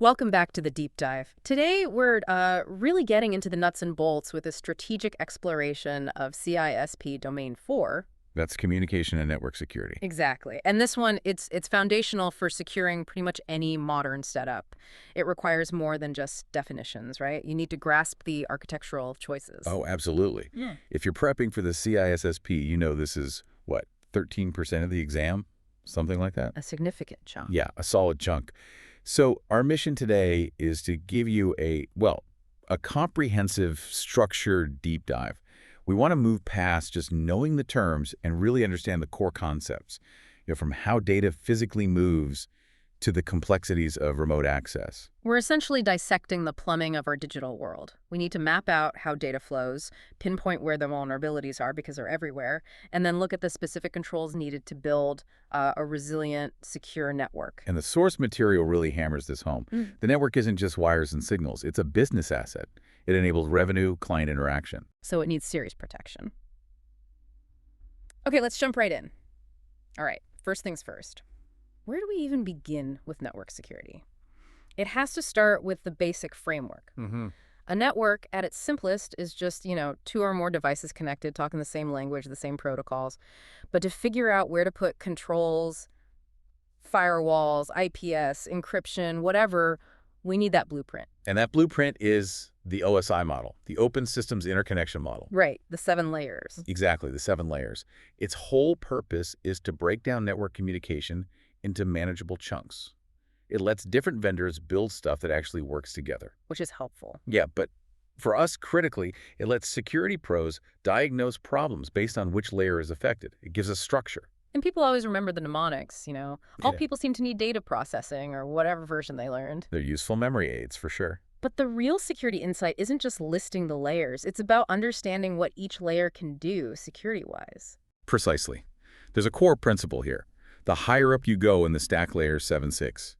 Welcome back to the deep dive. Today, we're really getting into the nuts and bolts with a strategic exploration of CISSP Domain 4. That's communication and network security. Exactly. And this one, it's foundational for securing pretty much any modern setup. It requires more than just definitions, right? You need to grasp the architectural choices. Oh, absolutely. Yeah. If you're prepping for the CISSP, you know this is, what, 13% of the exam? Something like that? A significant chunk. Yeah, a solid chunk. So our mission today is to give you a comprehensive, structured deep dive. We want to move past just knowing the terms and really understand the core concepts, from how data physically moves to the complexities of remote access. We're essentially dissecting the plumbing of our digital world. We need to map out how data flows, pinpoint where the vulnerabilities are because they're everywhere, and then look at the specific controls needed to build a resilient, secure network. And the source material really hammers this home. The network isn't just wires and signals. It's a business asset. It enables revenue, client interaction. So it needs serious protection. Okay, let's jump right in. All right, first things first. Where do we even begin with network security? It has to start with the basic framework. A network, at its simplest, is just, two or more devices connected, talking the same language, the same protocols. But to figure out where to put controls, firewalls, IPS, encryption, whatever, we need that blueprint. And that blueprint is the OSI model, the Open Systems Interconnection Model. Right, the 7 layers. Exactly, the 7 layers. Its whole purpose is to break down network communication into manageable chunks. It lets different vendors build stuff that actually works together. Which is helpful. Yeah, but for us, critically, it lets security pros diagnose problems based on which layer is affected. It gives us structure. And people always remember the mnemonics, All Yeah. people seem to need data processing or whatever version they learned. They're useful memory aids, for sure. But the real security insight isn't just listing the layers. It's about understanding what each layer can do security-wise. Precisely. There's a core principle here. The higher up you go in the stack layers 7-6,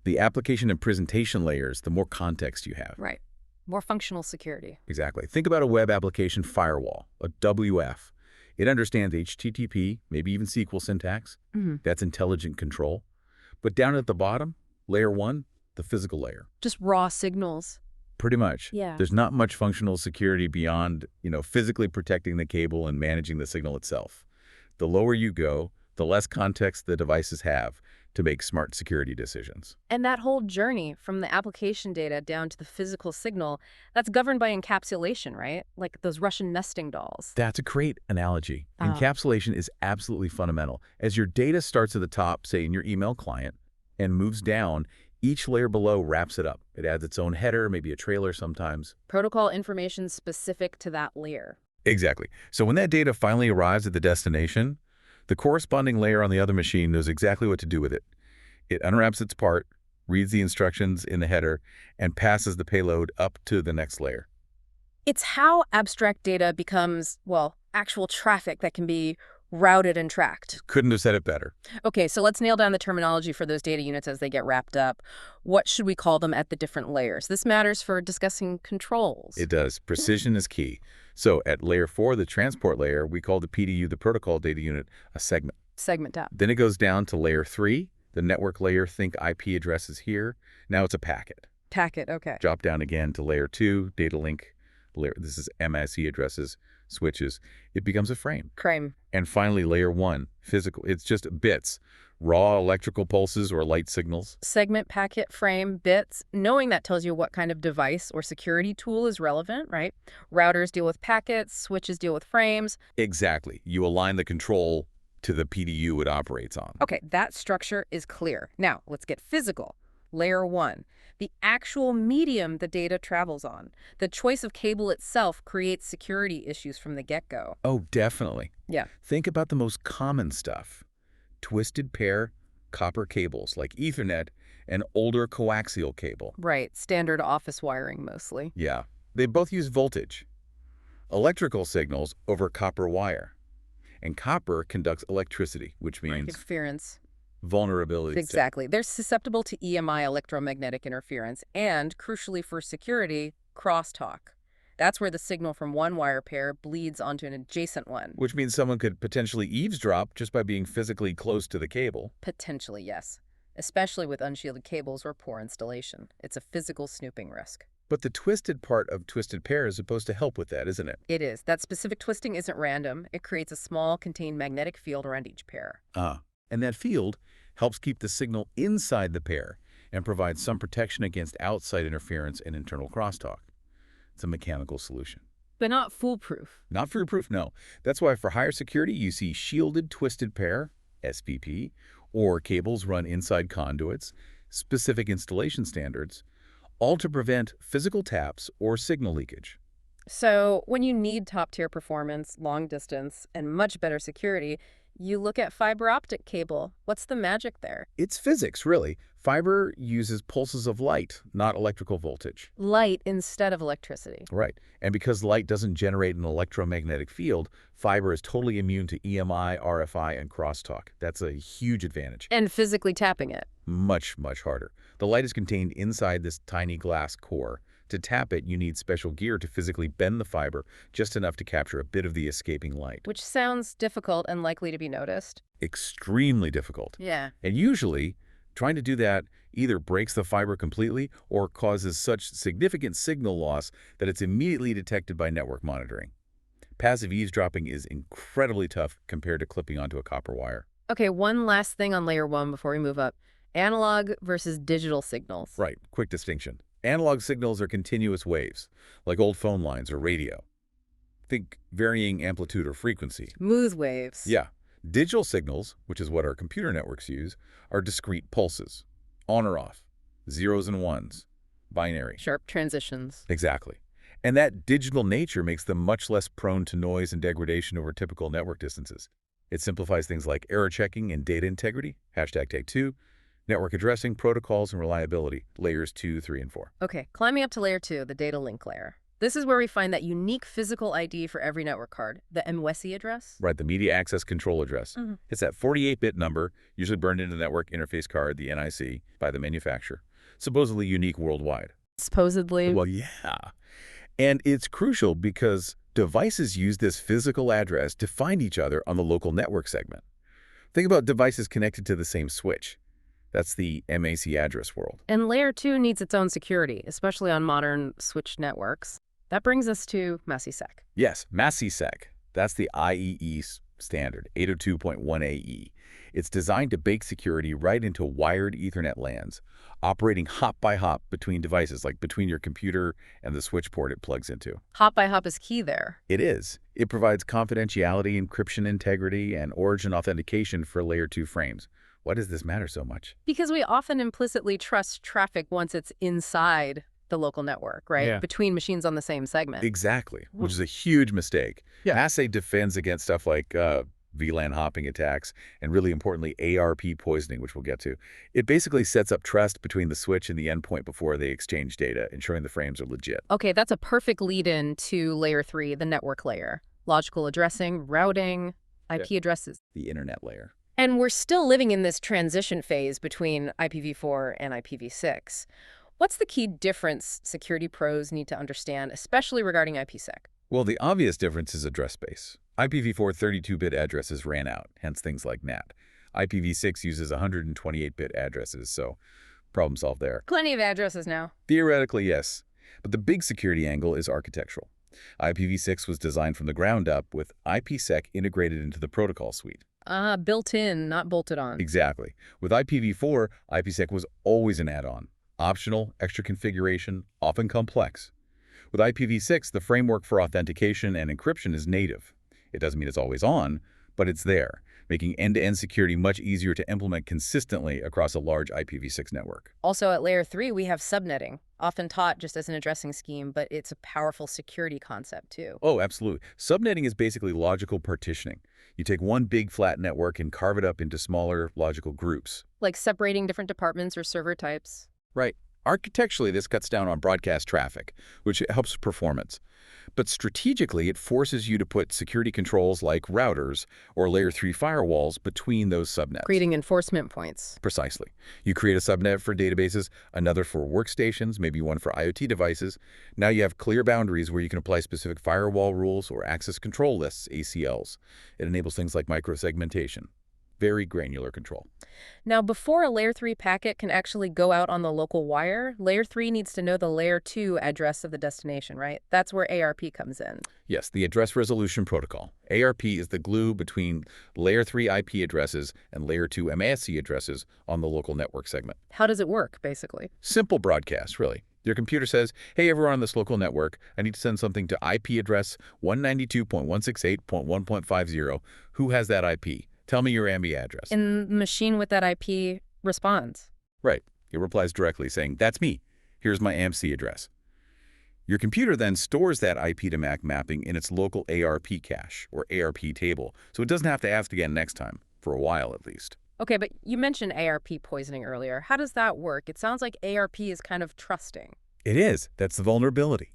the application and presentation layers, the more context you have. Right. More functional security. Exactly. Think about a web application firewall, a WF. It understands HTTP, maybe even SQL syntax. That's intelligent control. But down at the bottom, layer 1, the physical layer. Just raw signals. Pretty much. Yeah. There's not much functional security beyond, physically protecting the cable and managing the signal itself. The lower you go, the less context the devices have to make smart security decisions. And that whole journey from the application data down to the physical signal, that's governed by encapsulation, right? Like those Russian nesting dolls. That's a great analogy. Encapsulation is absolutely fundamental. As your data starts at the top, say in your email client, and moves down, each layer below wraps it up. It adds its own header, maybe a trailer sometimes. Protocol information specific to that layer. Exactly. So when that data finally arrives at the destination, the corresponding layer on the other machine knows exactly what to do with it. It unwraps its part, reads the instructions in the header, and passes the payload up to the next layer. It's how abstract data becomes, actual traffic that can be routed and tracked. Couldn't have said it better. Okay, so let's nail down the terminology for those data units as they get wrapped up. What should we call them at the different layers? This matters for discussing controls. It does. Precision is key. So at layer 4, the transport layer, we call the PDU, the protocol data unit, a segment. Segment up. Then it goes down to layer 3, the network layer, think IP addresses here. Now it's a packet. Packet, okay. Drop down again to layer 2, data link. This is MSE addresses, switches. It becomes a frame. Frame. And finally, layer 1, physical. It's just bits, raw electrical pulses or light signals. Segment, packet, frame, bits. Knowing that tells you what kind of device or security tool is relevant, right? Routers deal with packets, switches deal with frames. Exactly. You align the control to the PDU it operates on. Okay, that structure is clear. Now, let's get physical. Layer 1, the actual medium the data travels on. The choice of cable itself creates security issues from the get-go. Oh, definitely. Yeah. Think about the most common stuff. Twisted pair copper cables like Ethernet and older coaxial cable. Right, standard office wiring mostly. Yeah, they both use voltage. Electrical signals over copper wire. And copper conducts electricity, which means Interference. vulnerability. Exactly. They're susceptible to EMI, electromagnetic interference, and, crucially for security, crosstalk. That's where the signal from one wire pair bleeds onto an adjacent one. Which means someone could potentially eavesdrop just by being physically close to the cable. Potentially, yes. especially with unshielded cables or poor installation. It's a physical snooping risk. But the twisted part of twisted pair is supposed to help with that, isn't it? It is. That specific twisting isn't random. It creates a small, contained magnetic field around each pair. And that field helps keep the signal inside the pair and provides some protection against outside interference and internal crosstalk. It's a mechanical solution. But not foolproof. Not foolproof, no. That's why for higher security, you see shielded twisted pair, SPP, or cables run inside conduits, specific installation standards, all to prevent physical taps or signal leakage. So when you need top-tier performance, long distance, and much better security, you look at fiber optic cable. What's the magic there? It's physics, really. Fiber uses pulses of light, not electrical voltage. Light instead of electricity. Right. And because light doesn't generate an electromagnetic field, fiber is totally immune to EMI, RFI, and crosstalk. That's a huge advantage. And physically tapping it. Much, much harder. The light is contained inside this tiny glass core. To tap it, you need special gear to physically bend the fiber just enough to capture a bit of the escaping light. Which sounds difficult and likely to be noticed. Extremely difficult. Yeah. And usually, trying to do that either breaks the fiber completely or causes such significant signal loss that it's immediately detected by network monitoring. Passive eavesdropping is incredibly tough compared to clipping onto a copper wire. Okay, one last thing on layer 1 before we move up. Analog versus digital signals. Right, quick distinction. Analog signals are continuous waves, like old phone lines or radio. Think varying amplitude or frequency. Smooth waves. Yeah. Digital signals, which is what our computer networks use, are discrete pulses. On or off. Zeros and ones. Binary. Sharp transitions. Exactly. And that digital nature makes them much less prone to noise and degradation over typical network distances. It simplifies things like error checking and data integrity, #tag2, network addressing, protocols, and reliability, layers 2, 3, and 4. Okay, climbing up to layer 2, the data link layer. This is where we find that unique physical ID for every network card, the MWSI address. Right, the media access control address. It's that 48-bit number, usually burned into the network interface card, the NIC, by the manufacturer, supposedly unique worldwide. Supposedly. Well, yeah. And it's crucial because devices use this physical address to find each other on the local network segment. Think about devices connected to the same switch. That's the MAC address world. And layer 2 needs its own security, especially on modern switched networks. That brings us to MISSEC. Yes, MISSEC. That's the IEE standard, 802.1AE. It's designed to bake security right into wired Ethernet LANs, operating hop by hop between devices, like between your computer and the switch port it plugs into. Hop by hop is key there. It is. It provides confidentiality, encryption integrity, and origin authentication for layer 2 frames. Why does this matter so much? Because we often implicitly trust traffic once it's inside the local network, right? Yeah. Between machines on the same segment. Exactly, which is a huge mistake. Yeah. MASSEC defends against stuff like VLAN hopping attacks and, really importantly, ARP poisoning, which we'll get to. It basically sets up trust between the switch and the endpoint before they exchange data, ensuring the frames are legit. Okay, that's a perfect lead-in to layer 3, the network layer. Logical addressing, routing, IP addresses. The internet layer. And we're still living in this transition phase between IPv4 and IPv6. What's the key difference security pros need to understand, especially regarding IPSec? Well, the obvious difference is address space. IPv4 32-bit addresses ran out, hence things like NAT. IPv6 uses 128-bit addresses, so problem solved there. Plenty of addresses now. Theoretically, yes. But the big security angle is architectural. IPv6 was designed from the ground up with IPSec integrated into the protocol suite. Built in, not bolted on. Exactly. With IPv4, IPSec was always an add-on. Optional, extra configuration, often complex. With IPv6, the framework for authentication and encryption is native. It doesn't mean it's always on, but it's there, making end-to-end security much easier to implement consistently across a large IPv6 network. Also at layer 3, we have subnetting, often taught just as an addressing scheme, but it's a powerful security concept too. Oh, absolutely. Subnetting is basically logical partitioning. You take one big flat network and carve it up into smaller logical groups. Like separating different departments or server types. Right. Architecturally, this cuts down on broadcast traffic, which helps performance. But strategically, it forces you to put security controls like routers or layer 3 firewalls between those subnets. Creating enforcement points. Precisely. You create a subnet for databases, another for workstations, maybe one for IoT devices. Now you have clear boundaries where you can apply specific firewall rules or access control lists, ACLs. It enables things like microsegmentation. Very granular control. Now, before a Layer 3 packet can actually go out on the local wire, Layer 3 needs to know the Layer 2 address of the destination, right? That's where ARP comes in. Yes, the Address Resolution Protocol. ARP is the glue between Layer 3 IP addresses and Layer 2 MASC addresses on the local network segment. How does it work, basically? Simple broadcast, really. Your computer says, hey, everyone on this local network, I need to send something to IP address 192.168.1.50. Who has that IP? Tell me your AMI address. And the machine with that IP responds. Right. It replies directly saying, that's me. Here's my AMC address. Your computer then stores that IP to MAC mapping in its local ARP cache, or ARP table, so it doesn't have to ask again next time, for a while at least. Okay, but you mentioned ARP poisoning earlier. How does that work? It sounds like ARP is kind of trusting. It is. That's the vulnerability.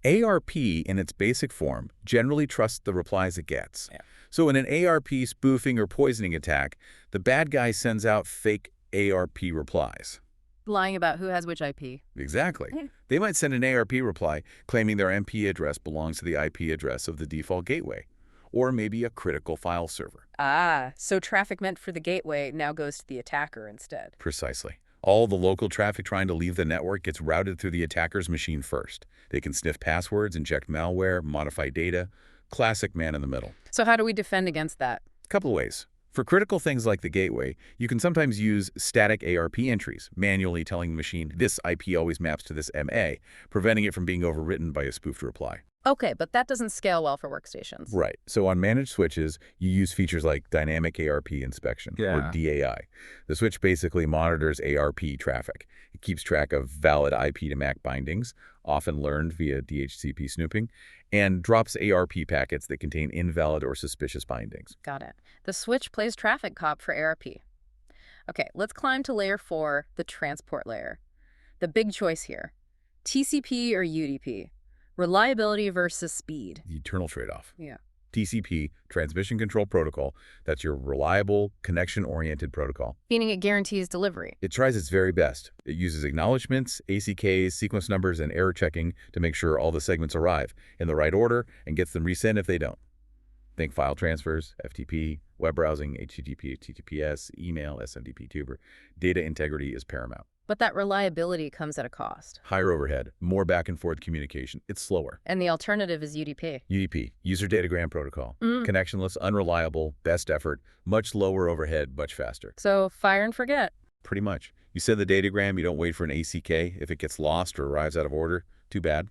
ARP, in its basic form, generally trusts the replies it gets. Yeah. So in an ARP spoofing or poisoning attack, the bad guy sends out fake ARP replies. Lying about who has which IP. Exactly. They might send an ARP reply claiming their MP address belongs to the IP address of the default gateway, or maybe a critical file server. Ah, so traffic meant for the gateway now goes to the attacker instead. Precisely. All the local traffic trying to leave the network gets routed through the attacker's machine first. They can sniff passwords, inject malware, modify data. Classic man in the middle. So how do we defend against that? Couple of ways. For critical things like the gateway, you can sometimes use static ARP entries, manually telling the machine this IP always maps to this MA, preventing it from being overwritten by a spoofed reply. Okay, but that doesn't scale well for workstations. Right. So on managed switches, you use features like dynamic ARP inspection, or DAI. The switch basically monitors ARP traffic. It keeps track of valid IP to MAC bindings, often learned via DHCP snooping, and drops ARP packets that contain invalid or suspicious bindings. Got it. The switch plays traffic cop for ARP. Okay, let's climb to Layer 4, the transport layer. The big choice here, TCP or UDP? Reliability versus speed. The eternal trade-off. Yeah. TCP, Transmission Control Protocol, that's your reliable, connection-oriented protocol. Meaning it guarantees delivery. It tries its very best. It uses acknowledgments, ACKs, sequence numbers, and error checking to make sure all the segments arrive in the right order and gets them resent if they don't. Think file transfers, FTP, web browsing, HTTP, HTTPS, email, SMTP, tuber. Data integrity is paramount. But that reliability comes at a cost. Higher overhead, more back-and-forth communication. It's slower. And the alternative is UDP. UDP, User Datagram Protocol. Connectionless, unreliable, best effort, much lower overhead, much faster. So fire and forget. Pretty much. You send the datagram, you don't wait for an ACK. If it gets lost or arrives out of order, too bad.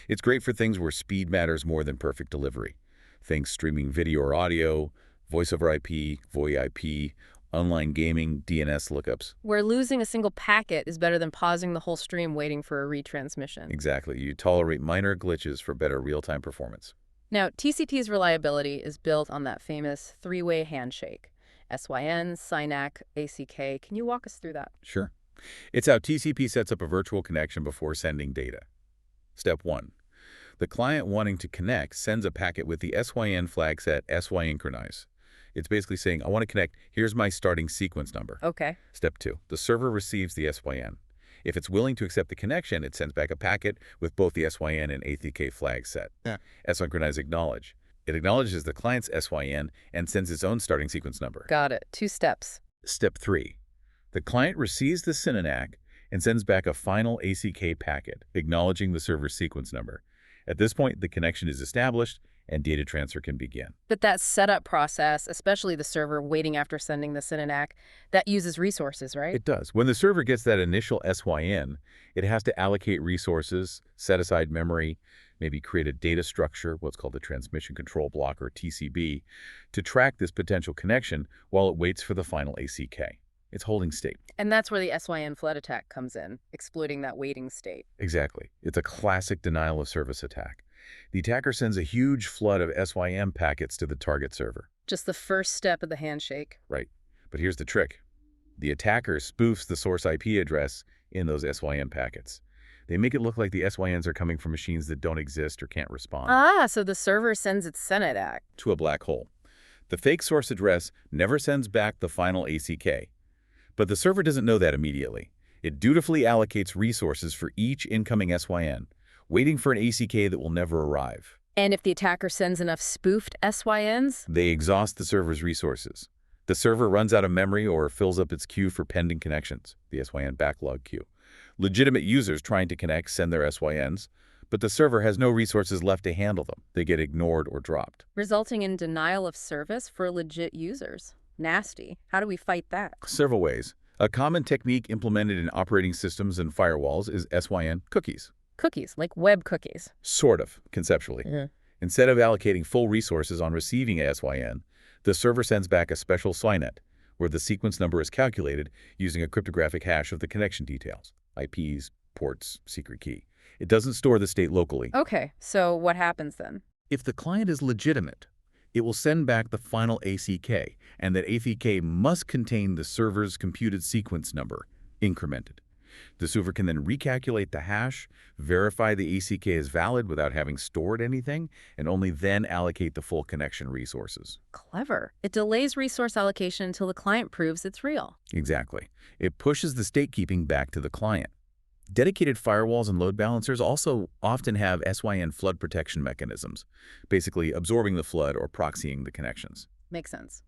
It's great for things where speed matters more than perfect delivery. Things streaming video or audio, voice over IP, VoIP, online gaming, DNS lookups. Where losing a single packet is better than pausing the whole stream waiting for a retransmission. Exactly. You tolerate minor glitches for better real-time performance. Now, TCP's reliability is built on that famous three-way handshake. SYN, SYNAC, ACK. Can you walk us through that? Sure. It's how TCP sets up a virtual connection before sending data. Step 1. The client wanting to connect sends a packet with the SYN flag set SYnchronize. It's basically saying, I want to connect, here's my starting sequence number. Okay. Step 2. The server receives the SYN. If it's willing to accept the connection, it sends back a packet with both the SYN and ACK flags set. Synchronize acknowledge. It acknowledges the client's SYN and sends its own starting sequence number. Got it. 2 steps. Step 3. The client receives the SYNAC and sends back a final ACK packet, acknowledging the server's sequence number. At this point, the connection is established and data transfer can begin. But that setup process, especially the server waiting after sending the SYNAC, that uses resources, right? It does. When the server gets that initial SYN, it has to allocate resources, set aside memory, maybe create a data structure, what's called the transmission control block or TCB, to track this potential connection while it waits for the final ACK. It's holding state. And that's where the SYN flood attack comes in, exploiting that waiting state. Exactly. It's a classic denial of service attack. The attacker sends a huge flood of SYN packets to the target server. Just the first step of the handshake. Right. But here's the trick. The attacker spoofs the source IP address in those SYN packets. They make it look like the SYNs are coming from machines that don't exist or can't respond. Ah, so the server sends its SYNAC to a black hole. The fake source address never sends back the final ACK. But the server doesn't know that immediately. It dutifully allocates resources for each incoming SYN, waiting for an ACK that will never arrive. And if the attacker sends enough spoofed SYNs? They exhaust the server's resources. The server runs out of memory or fills up its queue for pending connections, the SYN backlog queue. Legitimate users trying to connect send their SYNs, but the server has no resources left to handle them. They get ignored or dropped. Resulting in denial of service for legit users. Nasty. How do we fight that? Several ways. A common technique implemented in operating systems and firewalls is SYN cookies. Cookies, like web cookies. Sort of, conceptually. Instead of allocating full resources on receiving a SYN, the server sends back a special SYNET, where the sequence number is calculated using a cryptographic hash of the connection details, IPs, ports, secret key. It doesn't store the state locally. Okay, so what happens then? If the client is legitimate, it will send back the final ACK, and that ACK must contain the server's computed sequence number, incremented. The server can then recalculate the hash, verify the ACK is valid without having stored anything, and only then allocate the full connection resources. Clever. It delays resource allocation until the client proves it's real. Exactly. It pushes the state keeping back to the client. Dedicated firewalls and load balancers also often have SYN flood protection mechanisms, basically absorbing the flood or proxying the connections. Makes sense.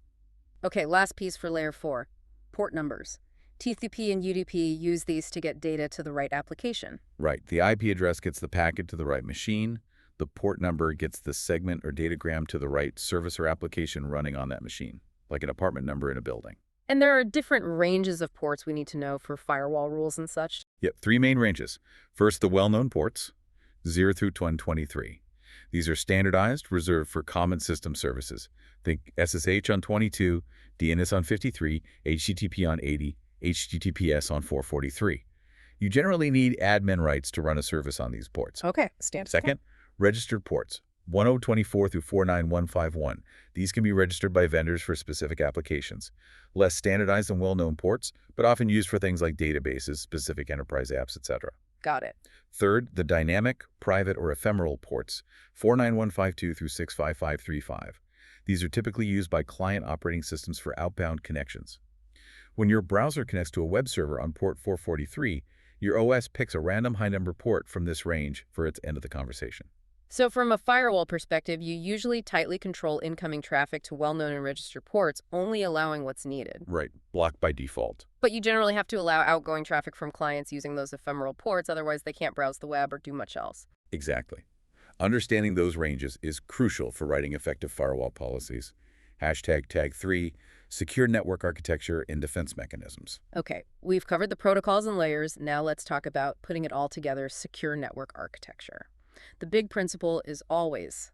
Okay, last piece for layer 4. Port numbers. TCP and UDP use these to get data to the right application. Right. The IP address gets the packet to the right machine. The port number gets the segment or datagram to the right service or application running on that machine, like an apartment number in a building. And there are different ranges of ports we need to know for firewall rules and such. Yep, 3 main ranges. First, the well-known ports, 0 through 123. These are standardized, reserved for common system services. Think SSH on 22, DNS on 53, HTTP on 80, HTTPS on 443. You generally need admin rights to run a service on these ports. Okay, standard. Second, registered ports, 1024 through 49151. These can be registered by vendors for specific applications. Less standardized and well-known ports, but often used for things like databases, specific enterprise apps, etc. Got it. Third, the dynamic, private, or ephemeral ports, 49152 through 65535. These are typically used by client operating systems for outbound connections. When your browser connects to a web server on port 443, your OS picks a random high-number port from this range for its end of the conversation. So from a firewall perspective, you usually tightly control incoming traffic to well-known and registered ports, only allowing what's needed. Right, blocked by default. But you generally have to allow outgoing traffic from clients using those ephemeral ports, otherwise they can't browse the web or do much else. Exactly. Understanding those ranges is crucial for writing effective firewall policies. Hashtag tag 3, secure network architecture and defense mechanisms. Okay, we've covered the protocols and layers. Now let's talk about putting it all together, secure network architecture. The big principle is always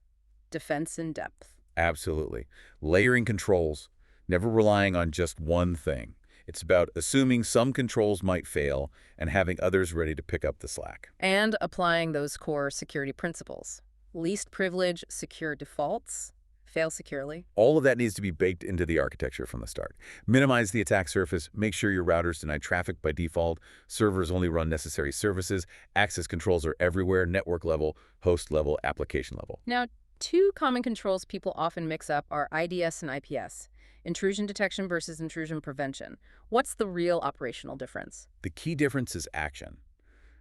defense in depth. Absolutely. Layering controls, never relying on just one thing. It's about assuming some controls might fail and having others ready to pick up the slack. And applying those core security principles. Least privilege, secure defaults, fail securely. All of that needs to be baked into the architecture from the start. Minimize the attack surface, make sure your routers deny traffic by default, servers only run necessary services, access controls are everywhere, network level, host level, application level. Now, two common controls people often mix up are IDS and IPS, intrusion detection versus intrusion prevention. What's the real operational difference? The key difference is action.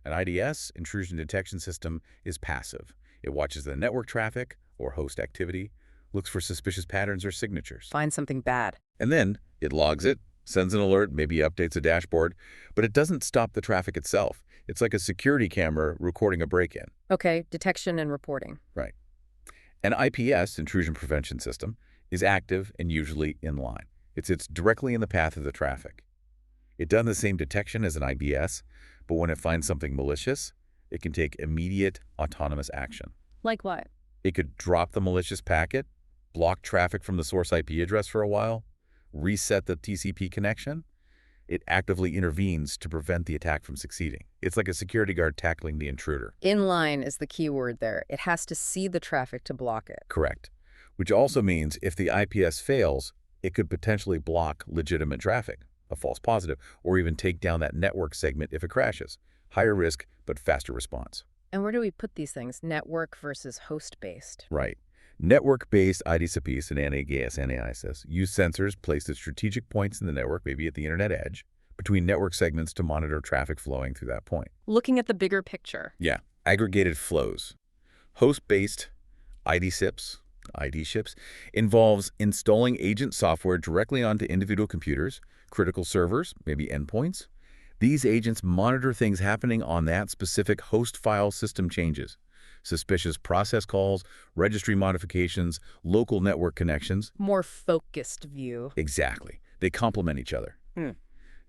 An IDS, intrusion detection system, is passive. It watches the network traffic or host activity, looks for suspicious patterns or signatures. Find something bad. And then it logs it, sends an alert, maybe updates a dashboard, but it doesn't stop the traffic itself. It's like a security camera recording a break-in. Okay, detection and reporting. Right. An IPS, intrusion prevention system, is active and usually inline. It sits directly in the path of the traffic. It does the same detection as an IBS, but when it finds something malicious, it can take immediate autonomous action. Like what? It could drop the malicious packet, block traffic from the source IP address for a while, reset the TCP connection. It actively intervenes to prevent the attack from succeeding. It's like a security guard tackling the intruder. Inline is the key word there. It has to see the traffic to block it. Correct. Which also means if the IPS fails, it could potentially block legitimate traffic, a false positive, or even take down that network segment if it crashes. Higher risk, but faster response. And where do we put these things? Network versus host-based. Right. Network-based IDSPs and NAIS use sensors placed at strategic points in the network, maybe at the internet edge, between network segments to monitor traffic flowing through that point. Looking at the bigger picture. Yeah, aggregated flows. Host-based IDSIPs, ID ships, involves installing agent software directly onto individual computers, critical servers, maybe endpoints. These agents monitor things happening on that specific host file system changes, suspicious process calls, registry modifications, local network connections. More focused view. Exactly. They complement each other. Hmm.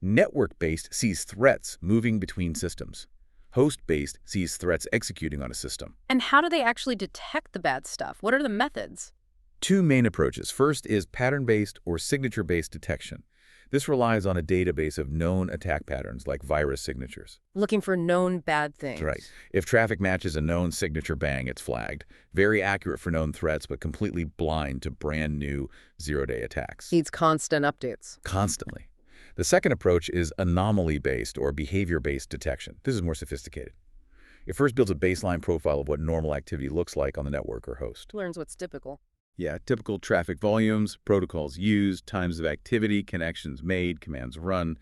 Network-based sees threats moving between systems. Host-based sees threats executing on a system. And how do they actually detect the bad stuff? What are the methods? Two main approaches. First is pattern-based or signature-based detection. This relies on a database of known attack patterns like virus signatures. Looking for known bad things. Right. If traffic matches a known signature, bang, it's flagged. Very accurate for known threats, but completely blind to brand new zero-day attacks. Needs constant updates. Constantly. The second approach is anomaly-based or behavior-based detection. This is more sophisticated. It first builds a baseline profile of what normal activity looks like on the network or host. Learns what's typical. Yeah, typical traffic volumes, protocols used, times of activity, connections made, commands run.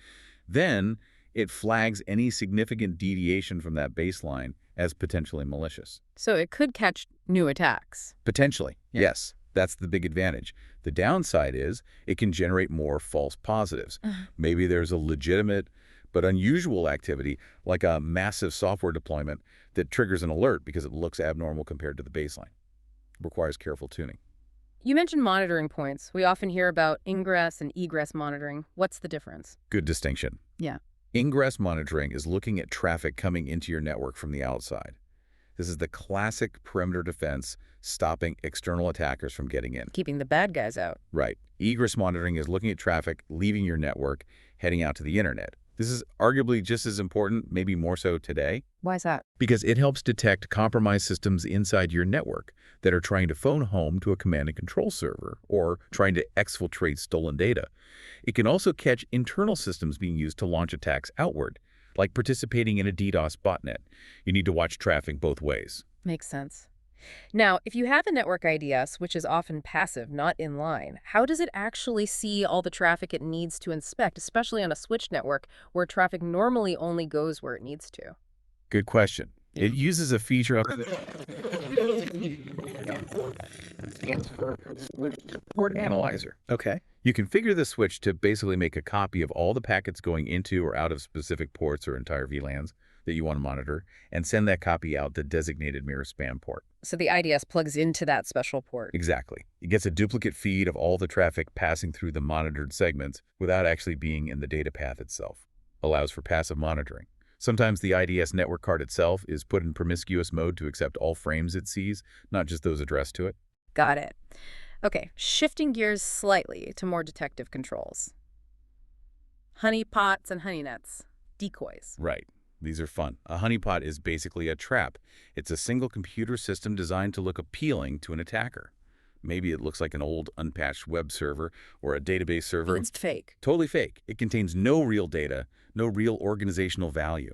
Then it flags any significant deviation from that baseline as potentially malicious. So it could catch new attacks. Potentially, yes. That's the big advantage. The downside is it can generate more false positives. Maybe there's a legitimate but unusual activity, like a massive software deployment that triggers an alert because it looks abnormal compared to the baseline. It requires careful tuning. You mentioned monitoring points. We often hear about ingress and egress monitoring. What's the difference? Good distinction. Yeah. Ingress monitoring is looking at traffic coming into your network from the outside. This is the classic perimeter defense, stopping external attackers from getting in. Keeping the bad guys out. Right. Egress monitoring is looking at traffic leaving your network, heading out to the internet. This is arguably just as important, maybe more so today. Why is that? Because it helps detect compromised systems inside your network that are trying to phone home to a command and control server or trying to exfiltrate stolen data. It can also catch internal systems being used to launch attacks outward, like participating in a DDoS botnet. You need to watch traffic both ways. Makes sense. Now, if you have a network IDS, which is often passive, not inline, how does it actually see all the traffic it needs to inspect, especially on a switched network where traffic normally only goes where it needs to? Good question. It uses a feature of port analyzer. Okay. You configure the switch to basically make a copy of all the packets going into or out of specific ports or entire VLANs that you want to monitor, and send that copy out the designated mirror span port. So the IDS plugs into that special port. Exactly. It gets a duplicate feed of all the traffic passing through the monitored segments without actually being in the data path itself. Allows for passive monitoring. Sometimes the IDS network card itself is put in promiscuous mode to accept all frames it sees, not just those addressed to it. Got it. Okay, shifting gears slightly to more detective controls. Honeypots and honeynets. Decoys. Right. These are fun. A honeypot is basically a trap. It's a single computer system designed to look appealing to an attacker. Maybe it looks like an old, unpatched web server or a database server. It's fake. Totally fake. It contains no real data, no real organizational value.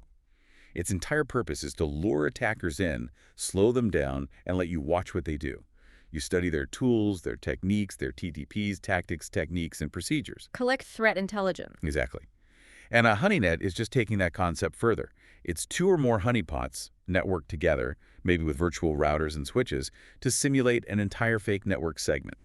Its entire purpose is to lure attackers in, slow them down, and let you watch what they do. You study their tools, their techniques, their TTPs, tactics, techniques, and procedures. Collect threat intelligence. Exactly. And a honeynet is just taking that concept further. It's two or more honeypots networked together, maybe with virtual routers and switches, to simulate an entire fake network segment.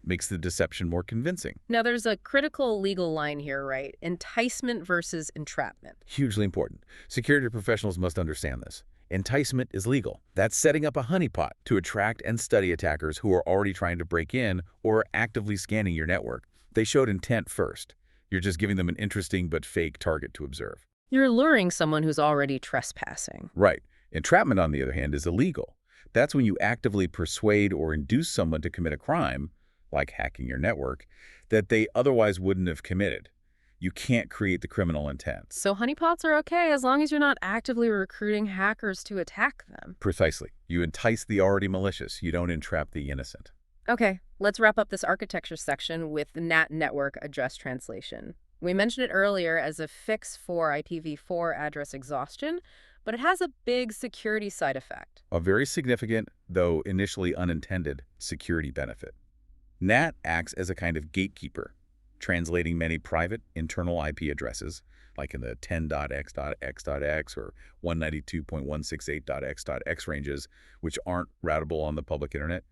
Makes the deception more convincing. Now, there's a critical legal line here, right? Enticement versus entrapment. Hugely important. Security professionals must understand this. Enticement is legal. That's setting up a honeypot to attract and study attackers who are already trying to break in or actively scanning your network. They showed intent first. You're just giving them an interesting but fake target to observe. You're luring someone who's already trespassing. Right. Entrapment, on the other hand, is illegal. That's when you actively persuade or induce someone to commit a crime, like hacking your network, that they otherwise wouldn't have committed. You can't create the criminal intent. So honeypots are okay as long as you're not actively recruiting hackers to attack them. Precisely. You entice the already malicious. You don't entrap the innocent. Okay, let's wrap up this architecture section with NAT network address translation. We mentioned it earlier as a fix for IPv4 address exhaustion, but it has a big security side effect. A very significant, though initially unintended, security benefit. NAT acts as a kind of gatekeeper, translating many private internal IP addresses, like in the 10.x.x.x or 192.168.x.x ranges, which aren't routable on the public internet,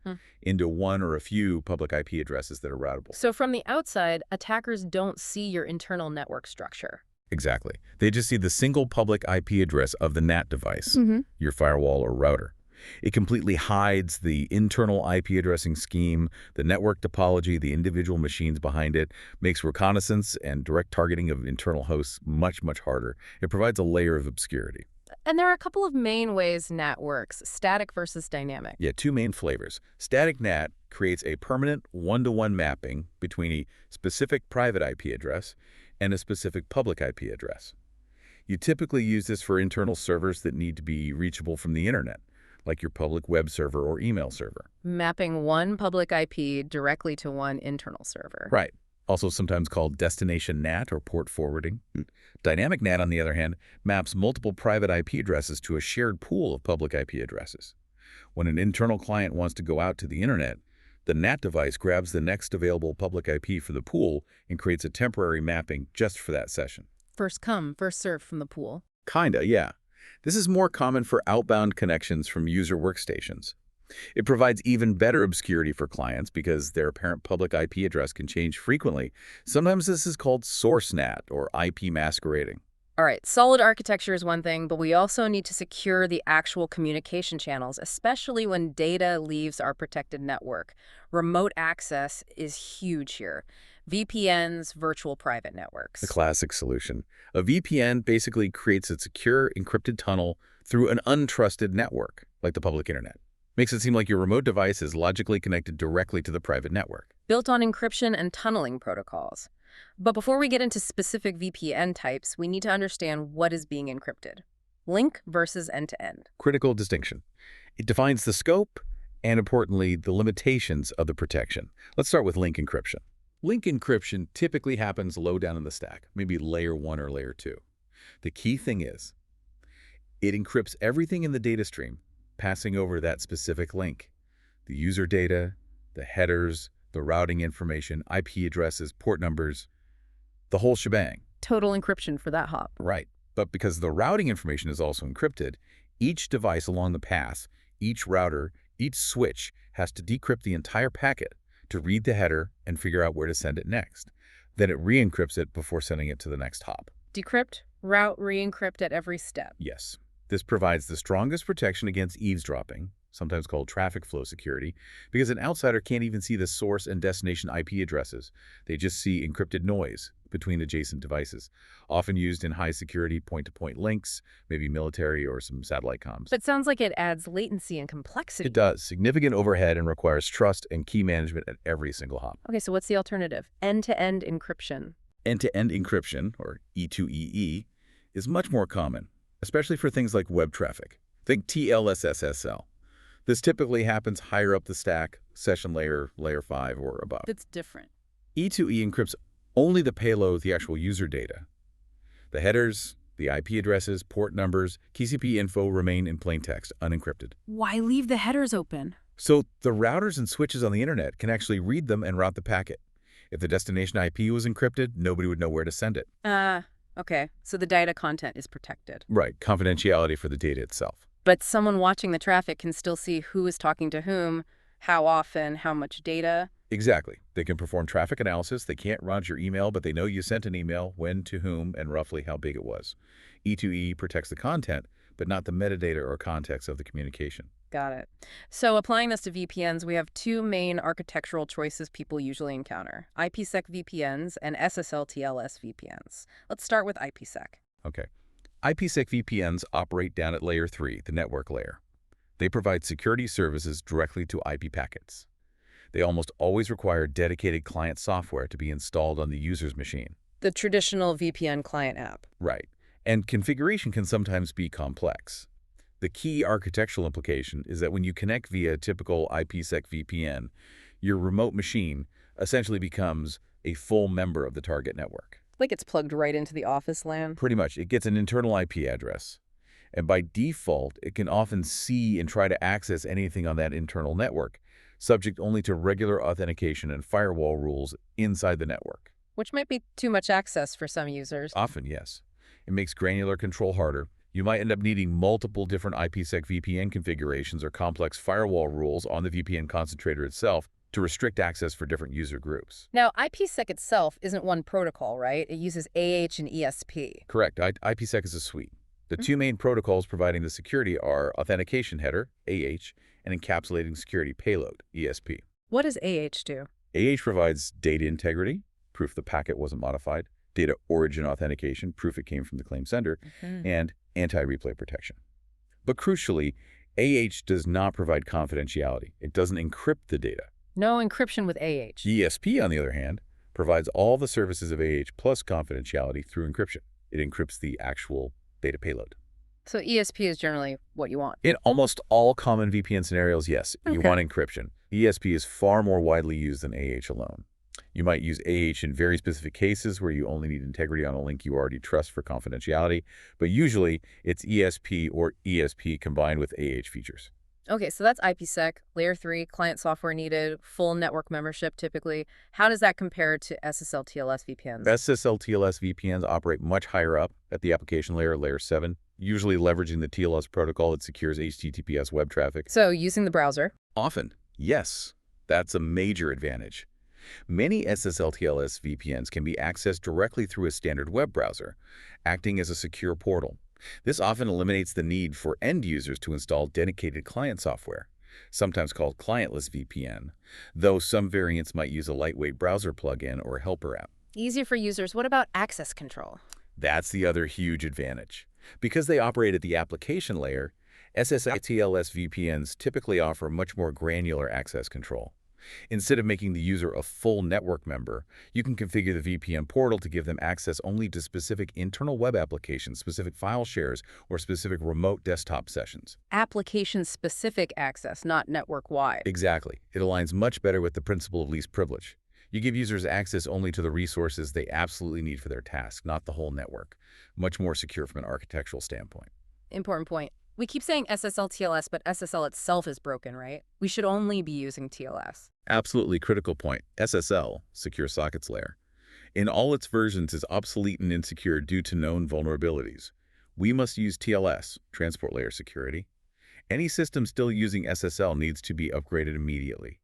into one or a few public IP addresses that are routable. So from the outside, attackers don't see your internal network structure. Exactly. They just see the single public IP address of the NAT device, your firewall or router. It completely hides the internal IP addressing scheme, the network topology, the individual machines behind it, makes reconnaissance and direct targeting of internal hosts much, much harder. It provides a layer of obscurity. And there are a couple of main ways NAT works, static versus dynamic. Yeah, two main flavors. Static NAT creates a permanent one-to-one mapping between a specific private IP address and a specific public IP address. You typically use this for internal servers that need to be reachable from the internet, like your public web server or email server. Mapping one public IP directly to one internal server. Right. Also sometimes called destination NAT or port forwarding. Dynamic NAT, on the other hand, maps multiple private IP addresses to a shared pool of public IP addresses. When an internal client wants to go out to the internet, the NAT device grabs the next available public IP for the pool and creates a temporary mapping just for that session. First come, first served from the pool. Kinda, yeah. This is more common for outbound connections from user workstations. It provides even better obscurity for clients because their apparent public IP address can change frequently. Sometimes this is called source NAT or IP masquerading. All right, solid architecture is one thing, but we also need to secure the actual communication channels, especially when data leaves our protected network. Remote access is huge here. VPNs, virtual private networks. The classic solution. A VPN basically creates a secure, encrypted tunnel through an untrusted network, like the public internet. Makes it seem like your remote device is logically connected directly to the private network. Built on encryption and tunneling protocols. But before we get into specific VPN types, we need to understand what is being encrypted. Link versus end-to-end. Critical distinction. It defines the scope and, importantly, the limitations of the protection. Let's start with link encryption. Link encryption typically happens low down in the stack, maybe layer 1 or layer 2. The key thing is, it encrypts everything in the data stream, passing over that specific link. The user data, the headers, the routing information, IP addresses, port numbers, the whole shebang. Total encryption for that hop. Right. But because the routing information is also encrypted, each device along the path, each router, each switch has to decrypt the entire packet to read the header and figure out where to send it next. Then it re-encrypts it before sending it to the next hop. Decrypt, route, re-encrypt at every step. Yes. This provides the strongest protection against eavesdropping, sometimes called traffic flow security, because an outsider can't even see the source and destination IP addresses. They just see encrypted noise between adjacent devices, often used in high-security point-to-point links, maybe military or some satellite comms. But sounds like it adds latency and complexity. It does. Significant overhead and requires trust and key management at every single hop. Okay, so what's the alternative? End-to-end encryption. End-to-end encryption, or E2EE, is much more common, especially for things like web traffic. Think TLS/SSL. This typically happens higher up the stack, session layer, layer 5 or above. That's different. E2E encrypts only the payload, the actual user data. The headers, the IP addresses, port numbers, TCP info remain in plain text, unencrypted. Why leave the headers open? So the routers and switches on the internet can actually read them and route the packet. If the destination IP was encrypted, nobody would know where to send it. Okay. So the data content is protected. Right, confidentiality for the data itself. But someone watching the traffic can still see who is talking to whom, how often, how much data. Exactly. They can perform traffic analysis. They can't route your email, but they know you sent an email, when, to whom, and roughly how big it was. E2E protects the content, but not the metadata or context of the communication. Got it. So applying this to VPNs, we have two main architectural choices people usually encounter: IPSec VPNs and SSL/TLS VPNs. Let's start with IPSec. Okay. IPSec VPNs operate down at layer 3, the network layer. They provide security services directly to IP packets. They almost always require dedicated client software to be installed on the user's machine. The traditional VPN client app. Right. And configuration can sometimes be complex. The key architectural implication is that when you connect via a typical IPSec VPN, your remote machine essentially becomes a full member of the target network. Like it's plugged right into the office LAN? Pretty much. It gets an internal IP address. And by default, it can often see and try to access anything on that internal network, subject only to regular authentication and firewall rules inside the network. Which might be too much access for some users. Often, yes. It makes granular control harder. You might end up needing multiple different IPSec VPN configurations or complex firewall rules on the VPN concentrator itself to restrict access for different user groups. Now, IPSec itself isn't one protocol, right? It uses AH and ESP. Correct. IPSec is a suite. The two main protocols providing the security are authentication header, AH, and encapsulating security payload, ESP. What does AH do? AH provides data integrity, proof the packet wasn't modified, data origin authentication, proof it came from the claim sender, and anti-replay protection. But crucially, AH does not provide confidentiality. It doesn't encrypt the data. No encryption with AH. ESP, on the other hand, provides all the services of AH plus confidentiality through encryption. It encrypts the actual data payload. So ESP is generally what you want. In almost all common VPN scenarios, yes, you want encryption. ESP is far more widely used than AH alone. You might use AH in very specific cases where you only need integrity on a link you already trust for confidentiality, but usually it's ESP or ESP combined with AH features. Okay, so that's IPsec, layer 3, client software needed, full network membership typically. How does that compare to SSL TLS VPNs? SSL TLS VPNs operate much higher up at the application layer, layer 7, usually leveraging the TLS protocol that secures HTTPS web traffic. So using the browser? Often, yes. That's a major advantage. Many SSL TLS VPNs can be accessed directly through a standard web browser, acting as a secure portal. This often eliminates the need for end users to install dedicated client software, sometimes called clientless VPN, though some variants might use a lightweight browser plugin or helper app. Easier for users. What about access control? That's the other huge advantage. Because they operate at the application layer, SSL TLS VPNs typically offer much more granular access control. Instead of making the user a full network member, you can configure the VPN portal to give them access only to specific internal web applications, specific file shares, or specific remote desktop sessions. Application-specific access, not network-wide. Exactly. It aligns much better with the principle of least privilege. You give users access only to the resources they absolutely need for their task, not the whole network. Much more secure from an architectural standpoint. Important point. We keep saying SSL TLS, but SSL itself is broken, right? We should only be using TLS. Absolutely critical point. SSL, Secure Sockets Layer, in all its versions is obsolete and insecure due to known vulnerabilities. We must use TLS, Transport Layer Security. Any system still using SSL needs to be upgraded immediately.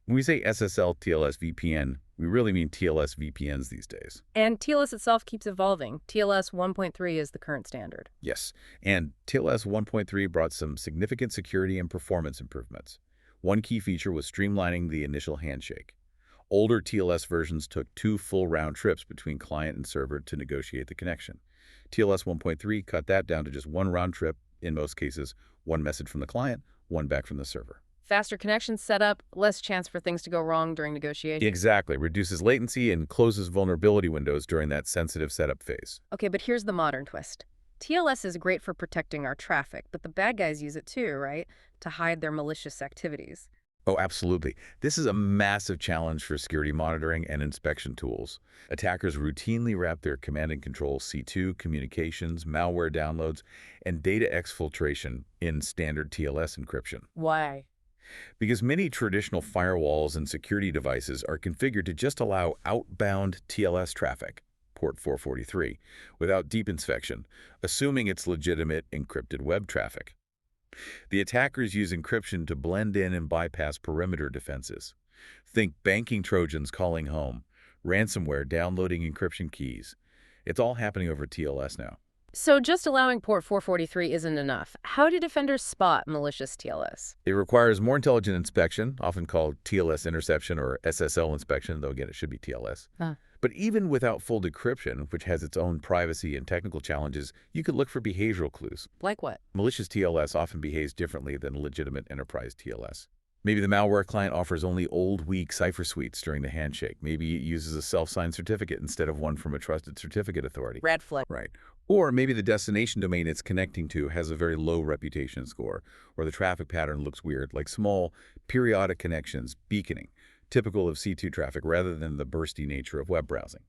When we say SSL TLS VPN, we really mean TLS VPNs these days. And TLS itself keeps evolving. TLS 1.3 is the current standard. Yes, and TLS 1.3 brought some significant security and performance improvements. One key feature was streamlining the initial handshake. Older TLS versions took 2 full round trips between client and server to negotiate the connection. TLS 1.3 cut that down to just 1 round trip, in most cases, 1 message from the client, 1 back from the server. Faster connection setup, less chance for things to go wrong during negotiation. Exactly. Reduces latency and closes vulnerability windows during that sensitive setup phase. Okay, but here's the modern twist. TLS is great for protecting our traffic, but the bad guys use it too, right? To hide their malicious activities. Oh, absolutely. This is a massive challenge for security monitoring and inspection tools. Attackers routinely wrap their command and control C2 communications, malware downloads, and data exfiltration in standard TLS encryption. Why? Because many traditional firewalls and security devices are configured to just allow outbound TLS traffic, port 443, without deep inspection, assuming it's legitimate encrypted web traffic. The attackers use encryption to blend in and bypass perimeter defenses. Think banking Trojans calling home, ransomware downloading encryption keys. It's all happening over TLS now. So just allowing port 443 isn't enough. How do defenders spot malicious TLS? It requires more intelligent inspection, often called TLS interception or SSL inspection, though again it should be TLS. But even without full decryption, which has its own privacy and technical challenges, you could look for behavioral clues. Like what? Malicious TLS often behaves differently than legitimate enterprise TLS. Maybe the malware client offers only old, weak cipher suites during the handshake. Maybe it uses a self-signed certificate instead of one from a trusted certificate authority. Red flag. Right. Or maybe the destination domain it's connecting to has a very low reputation score, or the traffic pattern looks weird, like small, periodic connections, beaconing, typical of C2 traffic rather than the bursty nature of web browsing.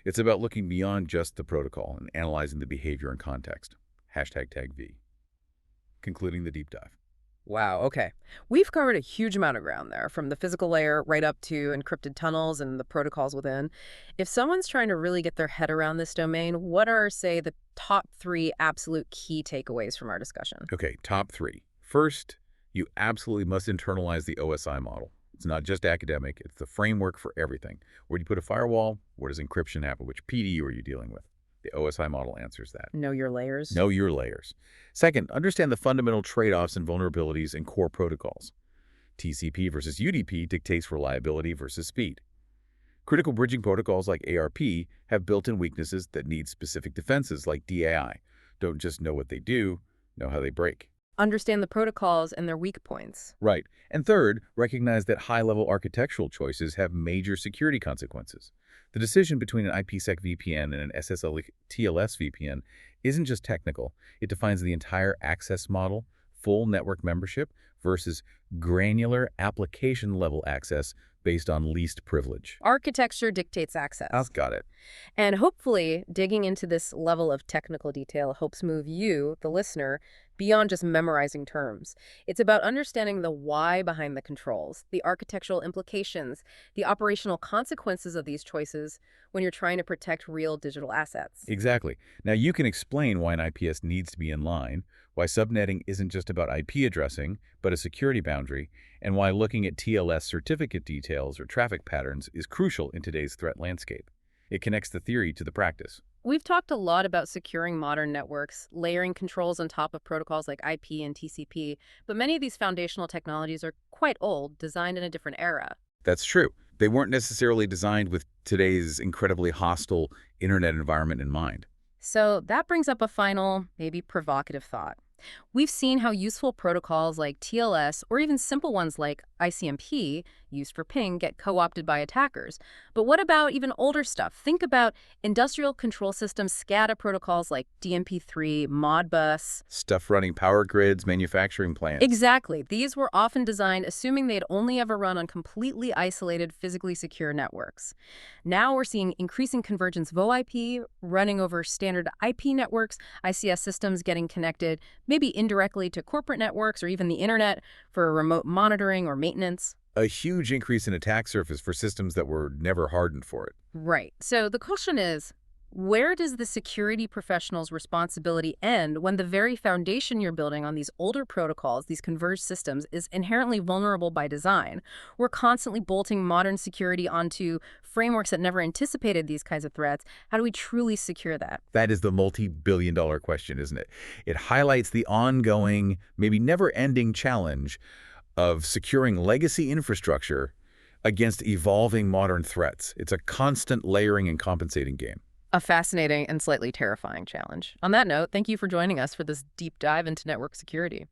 It's about looking beyond just the protocol and analyzing the behavior and context. #tag V. Concluding the deep dive. Wow, okay. We've covered a huge amount of ground there, from the physical layer right up to encrypted tunnels and the protocols within. If someone's trying to really get their head around this domain, what are, say, the top 3 absolute key takeaways from our discussion? Okay, top 3. First, you absolutely must internalize the OSI model. It's not just academic, it's the framework for everything. Where do you put a firewall? Where does encryption happen? Which PD are you dealing with? The OSI model answers that. Know your layers? Know your layers. Second, understand the fundamental trade-offs and vulnerabilities in core protocols. TCP versus UDP dictates reliability versus speed. Critical bridging protocols like ARP have built-in weaknesses that need specific defenses like DAI. Don't just know what they do, know how they break. Understand the protocols and their weak points. Right. And third, recognize that high-level architectural choices have major security consequences. The decision between an IPSec VPN and an SSL TLS VPN isn't just technical. It defines the entire access model, full network membership, versus granular application-level access based on least privilege. Architecture dictates access. I've got it. And hopefully, digging into this level of technical detail helps move you, the listener, beyond just memorizing terms. It's about understanding the why behind the controls, the architectural implications, the operational consequences of these choices when you're trying to protect real digital assets. Exactly. Now, you can explain why an IPS needs to be in line, why subnetting isn't just about IP addressing, but a security boundary, and why looking at TLS certificate details or traffic patterns is crucial in today's threat landscape. It connects the theory to the practice. We've talked a lot about securing modern networks, layering controls on top of protocols like IP and TCP, but many of these foundational technologies are quite old, designed in a different era. That's true. They weren't necessarily designed with today's incredibly hostile internet environment in mind. So that brings up a final, maybe provocative thought. We've seen how useful protocols like TLS or even simple ones like ICMP, used for ping, get co-opted by attackers. But what about even older stuff? Think about industrial control systems, SCADA protocols like DNP3, Modbus. Stuff running power grids, manufacturing plants. Exactly. These were often designed assuming they'd only ever run on completely isolated, physically secure networks. Now we're seeing increasing convergence VoIP running over standard IP networks, ICS systems getting connected, maybe indirectly to corporate networks or even the internet for remote monitoring or maintenance. A huge increase in attack surface for systems that were never hardened for it. Right. So the question is, where does the security professional's responsibility end when the very foundation you're building on these older protocols, these converged systems, is inherently vulnerable by design? We're constantly bolting modern security onto frameworks that never anticipated these kinds of threats. How do we truly secure that? That is the multi-billion-dollar question, isn't it? It highlights the ongoing, maybe never-ending challenge of securing legacy infrastructure against evolving modern threats. It's a constant layering and compensating game. A fascinating and slightly terrifying challenge. On that note, thank you for joining us for this deep dive into network security.